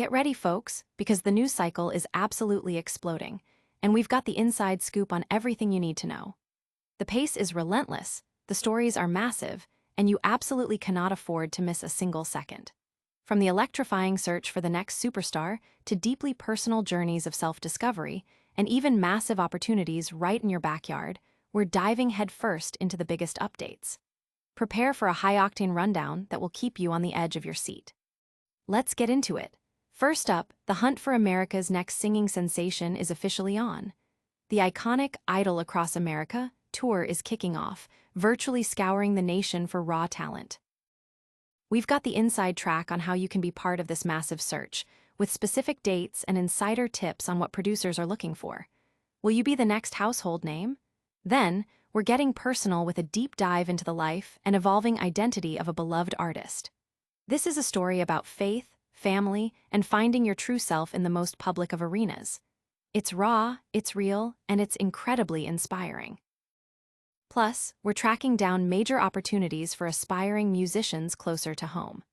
Get ready, folks, because the news cycle is absolutely exploding, and we've got the inside scoop on everything you need to know. The pace is relentless, the stories are massive, and you absolutely cannot afford to miss a single second. From the electrifying search for the next superstar to deeply personal journeys of self-discovery, and even massive opportunities right in your backyard, we're diving headfirst into the biggest updates. Prepare for a high-octane rundown that will keep you on the edge of your seat. Let's get into it. First up, the hunt for America's next singing sensation is officially on. The iconic Idol Across America tour is kicking off, virtually scouring the nation for raw talent. We've got the inside track on how you can be part of this massive search, with specific dates and insider tips on what producers are looking for. Will you be the next household name? Then, we're getting personal with a deep dive into the life and evolving identity of a beloved artist. This is a story about faith, family, and finding your true self in the most public of arenas. It's raw, it's real, and it's incredibly inspiring. Plus, we're tracking down major opportunities for aspiring musicians closer to home.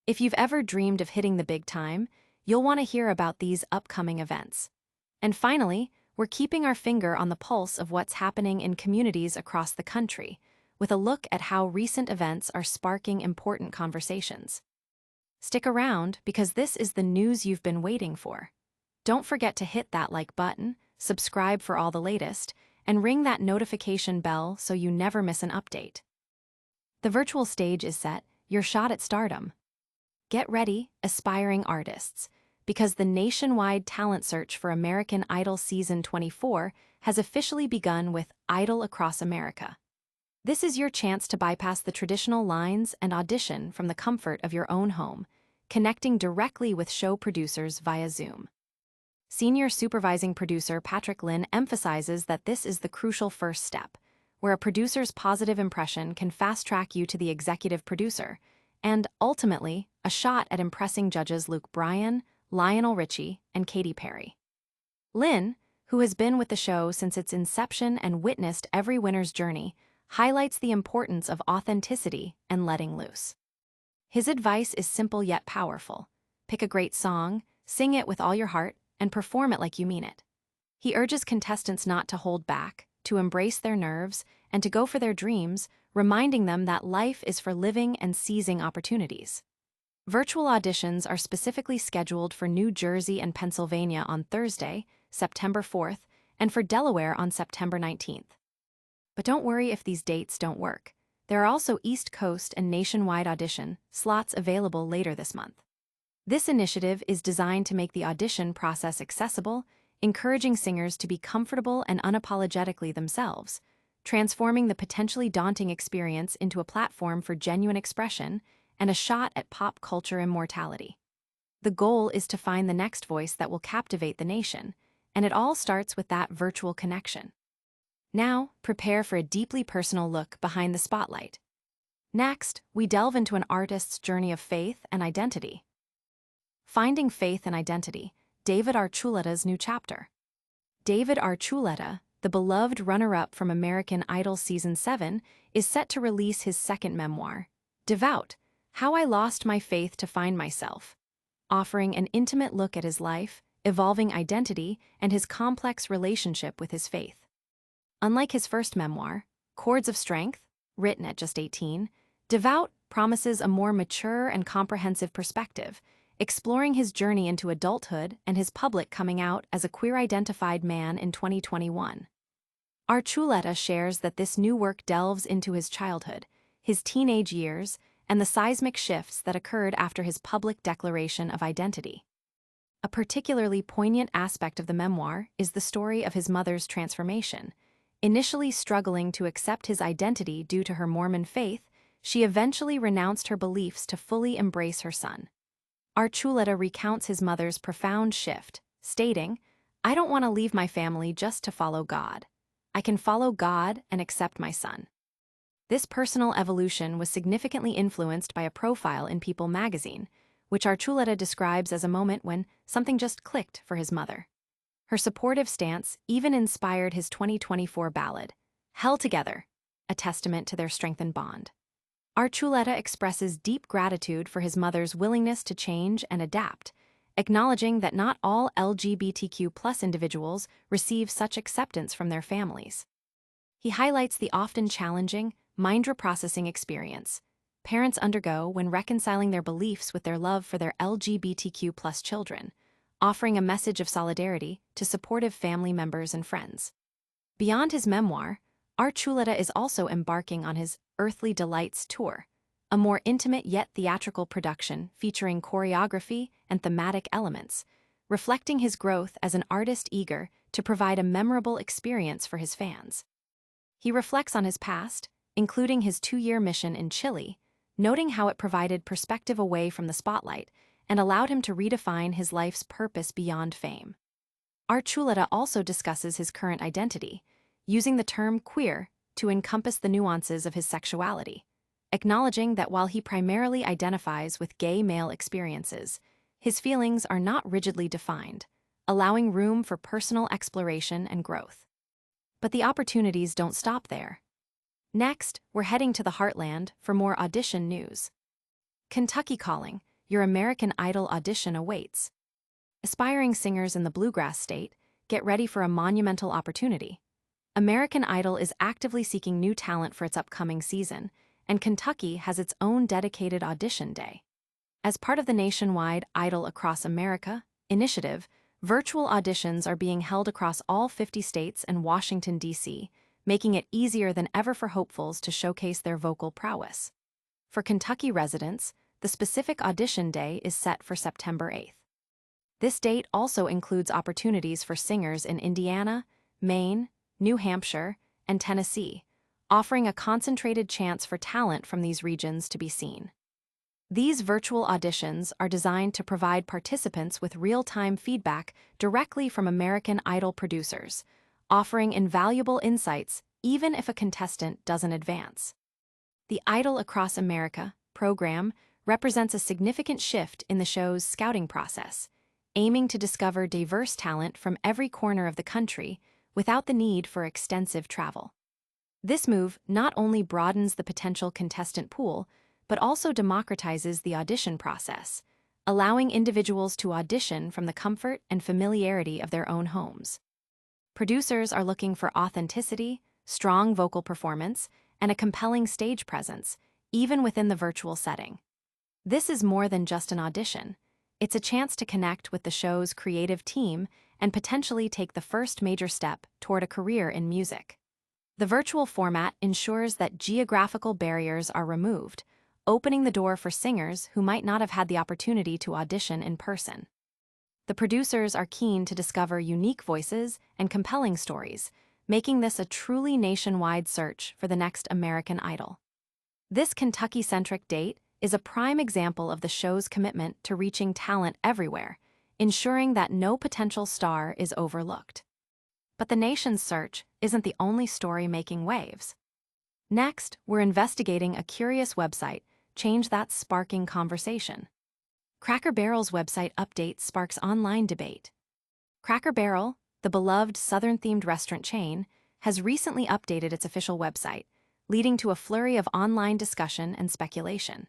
If you've ever dreamed of hitting the big time, you'll want to hear about these upcoming events. And finally, we're keeping our finger on the pulse of what's happening in communities across the country, with a look at how recent events are sparking important conversations. Stick around, because this is the news you've been waiting for. Don't forget to hit that like button, subscribe for all the latest, and ring that notification bell so you never miss an update. The virtual stage is set, your shot at stardom. Get ready, aspiring artists, because the nationwide talent search for American Idol Season 24 has officially begun with Idol Across America. This is your chance to bypass the traditional lines and audition from the comfort of your own home, connecting directly with show producers via Zoom. Senior supervising producer Patrick Lynn emphasizes that this is the crucial first step, where a producer's positive impression can fast-track you to the executive producer, and, ultimately, a shot at impressing judges Luke Bryan, Lionel Richie, and Katy Perry. Lynn, who has been with the show since its inception and witnessed every winner's journey, highlights the importance of authenticity and letting loose. His advice is simple yet powerful. Pick a great song, sing it with all your heart, and perform it like you mean it. He urges contestants not to hold back, to embrace their nerves, and to go for their dreams, reminding them that life is for living and seizing opportunities. Virtual auditions are specifically scheduled for New Jersey and Pennsylvania on Thursday, September 4th, and for Delaware on September 19th. But don't worry if these dates don't work. There are also East Coast and nationwide audition slots available later this month. This initiative is designed to make the audition process accessible, encouraging singers to be comfortable and unapologetically themselves, transforming the potentially daunting experience into a platform for genuine expression and a shot at pop culture immortality. The goal is to find the next voice that will captivate the nation, and it all starts with that virtual connection. Now, prepare for a deeply personal look behind the spotlight. Next, we delve into an artist's journey of faith and identity. Finding Faith and Identity, David Archuleta's new chapter. David Archuleta, the beloved runner-up from American Idol Season 7, is set to release his second memoir, Devout: How I Lost My Faith to Find Myself, offering an intimate look at his life, evolving identity, and his complex relationship with his faith. Unlike his first memoir, Chords of Strength, written at just 18, Devout promises a more mature and comprehensive perspective, exploring his journey into adulthood and his public coming out as a queer-identified man in 2021. Archuleta shares that this new work delves into his childhood, his teenage years, and the seismic shifts that occurred after his public declaration of identity. A particularly poignant aspect of the memoir is the story of his mother's transformation. Initially struggling to accept his identity due to her Mormon faith, she eventually renounced her beliefs to fully embrace her son. Archuleta recounts his mother's profound shift, stating, "I don't want to leave my family just to follow God. I can follow God and accept my son." This personal evolution was significantly influenced by a profile in People magazine, which Archuleta describes as a moment when something just clicked for his mother. Her supportive stance even inspired his 2024 ballad, Hell Together, a testament to their strengthened bond. Archuleta expresses deep gratitude for his mother's willingness to change and adapt, acknowledging that not all LGBTQ+ individuals receive such acceptance from their families. He highlights the often challenging, mind reprocessing experience parents undergo when reconciling their beliefs with their love for their LGBTQ+ children, offering a message of solidarity to supportive family members and friends. Beyond his memoir, Archuleta is also embarking on his Earthly Delights tour, a more intimate yet theatrical production featuring choreography and thematic elements, reflecting his growth as an artist eager to provide a memorable experience for his fans. He reflects on his past, including his 2-year mission in Chile, noting how it provided perspective away from the spotlight and allowed him to redefine his life's purpose beyond fame. Archuleta also discusses his current identity, using the term queer to encompass the nuances of his sexuality, acknowledging that while he primarily identifies with gay male experiences, his feelings are not rigidly defined, allowing room for personal exploration and growth. But the opportunities don't stop there. Next, we're heading to the Heartland for more audition news. Kentucky Calling, your American Idol audition awaits. Aspiring singers in the Bluegrass State, get ready for a monumental opportunity. American Idol is actively seeking new talent for its upcoming season, and Kentucky has its own dedicated audition day. As part of the nationwide Idol Across America initiative, virtual auditions are being held across all 50 states and Washington, D.C., making it easier than ever for hopefuls to showcase their vocal prowess. For Kentucky residents, the specific audition day is set for September 8th. This date also includes opportunities for singers in Indiana, Maine, New Hampshire, and Tennessee, offering a concentrated chance for talent from these regions to be seen. These virtual auditions are designed to provide participants with real-time feedback directly from American Idol producers, offering invaluable insights even if a contestant doesn't advance. The Idol Across America program represents a significant shift in the show's scouting process, aiming to discover diverse talent from every corner of the country without the need for extensive travel. This move not only broadens the potential contestant pool, but also democratizes the audition process, allowing individuals to audition from the comfort and familiarity of their own homes. Producers are looking for authenticity, strong vocal performance, and a compelling stage presence, even within the virtual setting. This is more than just an audition. It's a chance to connect with the show's creative team and potentially take the first major step toward a career in music. The virtual format ensures that geographical barriers are removed, opening the door for singers who might not have had the opportunity to audition in person. The producers are keen to discover unique voices and compelling stories, making this a truly nationwide search for the next American Idol. This Kentucky-centric date is a prime example of the show's commitment to reaching talent everywhere, ensuring that no potential star is overlooked. But the nation's search isn't the only story making waves. Next, we're investigating a curious website change that's sparking conversation. Cracker Barrel's website update sparks online debate. Cracker Barrel, the beloved Southern-themed restaurant chain, has recently updated its official website, leading to a flurry of online discussion and speculation.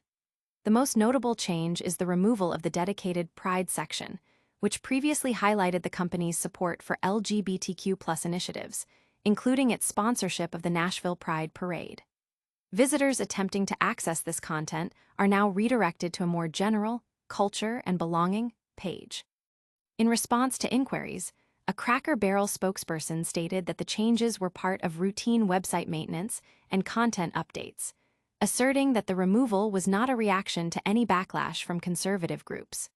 The most notable change is the removal of the dedicated Pride section, which previously highlighted the company's support for LGBTQ+ initiatives, including its sponsorship of the Nashville Pride Parade. Visitors attempting to access this content are now redirected to a more general, culture and belonging page. In response to inquiries, a Cracker Barrel spokesperson stated that the changes were part of routine website maintenance and content updates, asserting that the removal was not a reaction to any backlash from conservative groups.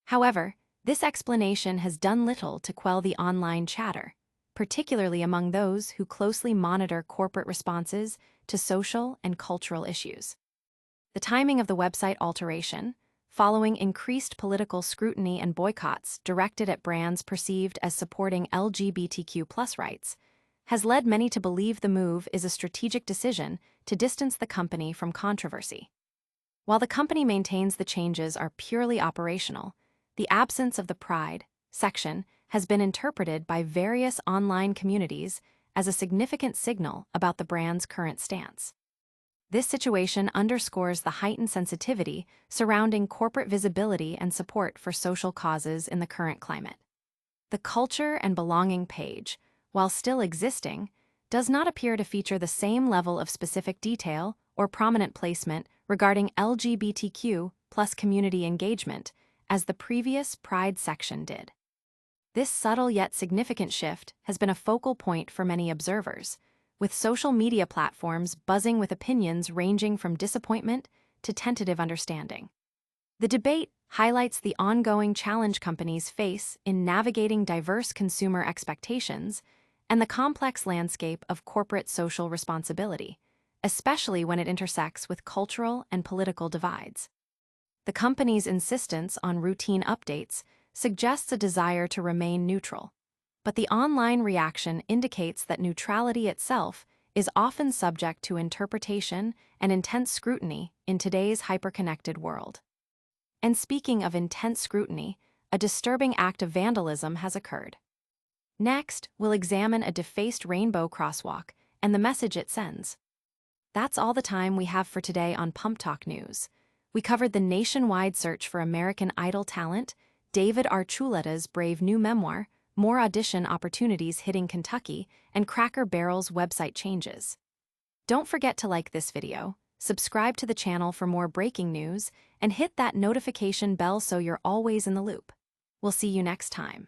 However, this explanation has done little to quell the online chatter, particularly among those who closely monitor corporate responses to social and cultural issues. The timing of the website alteration, following increased political scrutiny and boycotts directed at brands perceived as supporting LGBTQ+ rights, has led many to believe the move is a strategic decision to distance the company from controversy. While the company maintains the changes are purely operational, the absence of the Pride section has been interpreted by various online communities as a significant signal about the brand's current stance. This situation underscores the heightened sensitivity surrounding corporate visibility and support for social causes in the current climate. The culture and belonging page, while still existing, does not appear to feature the same level of specific detail or prominent placement regarding LGBTQ plus community engagement as the previous Pride section did. This subtle yet significant shift has been a focal point for many observers, with social media platforms buzzing with opinions ranging from disappointment to tentative understanding. The debate highlights the ongoing challenge companies face in navigating diverse consumer expectations and the complex landscape of corporate social responsibility, especially when it intersects with cultural and political divides. The company's insistence on routine updates suggests a desire to remain neutral, but the online reaction indicates that neutrality itself is often subject to interpretation and intense scrutiny in today's hyperconnected world. And speaking of intense scrutiny, a disturbing act of vandalism has occurred. Next, we'll examine a defaced rainbow crosswalk and the message it sends. That's all the time we have for today on PumpTalk News. We covered the nationwide search for American Idol talent, David Archuleta's brave new memoir, more audition opportunities hitting Kentucky, and Cracker Barrel's website changes. Don't forget to like this video, subscribe to the channel for more breaking news, and hit that notification bell so you're always in the loop. We'll see you next time.